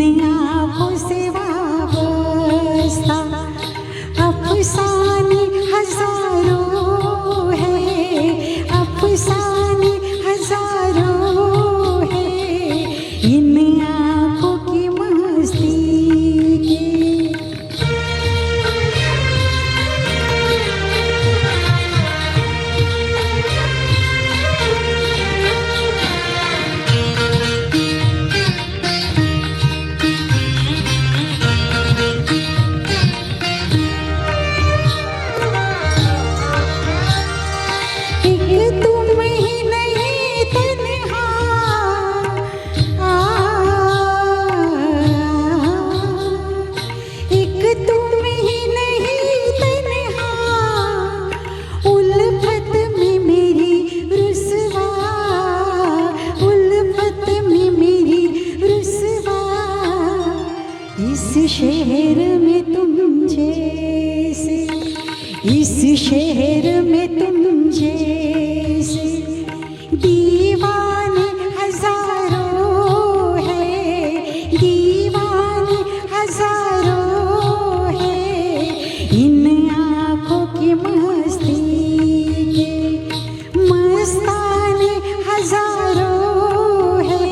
In आँखों से वाबस्ता अफसाने हजारों है, अफसाने हजारों है इन आँखों की मस्ती की। इस शहर में तुम जैसे, इस शहर में तुम जैसे दीवाने हजारों है, दीवाने हजारों है इन आँखों की मस्ती के, मस्ताने हजारों है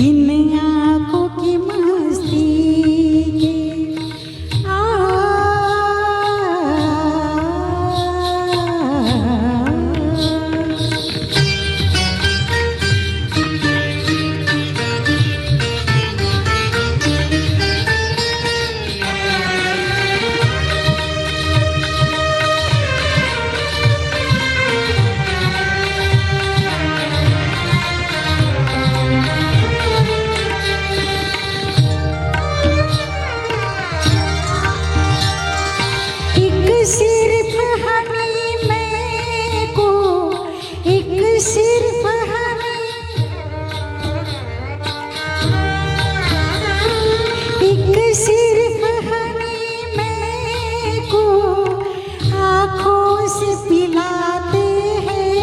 इन आँखों की मस्ती। सिर्फ हमें मैं को, एक सिर्फ हमें, एक सिर्फ हमें मैं को आँखों से पिलाते हैं,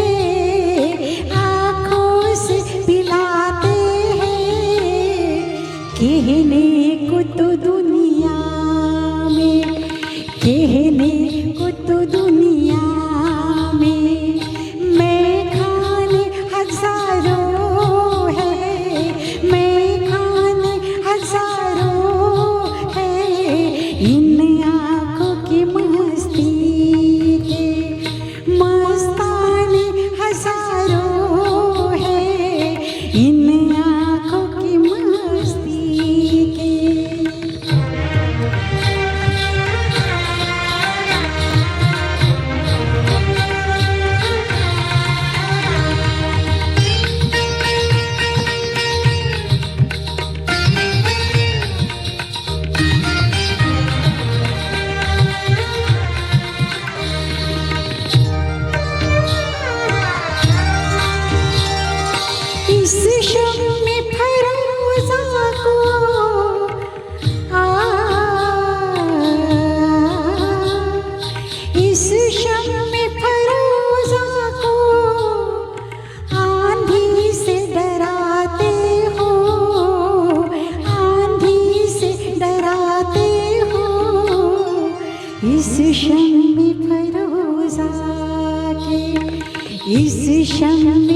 आँखों से पिलाते हैं कहने को तो दुनिया में, कहने को तो दुनिया में मैं खाने हजारों है, मैं खाने हजारों है इन आँखों की मस्ती के, मस्ताने हजारों है इन आँखों की मस्ती के। इस शम्मे फरोज़ा को इस शम्मे फरोज़ा को आंधी से डराते हो, आंधी से डराते हो इस शम्मे फरोज़ा के, इस शम्मे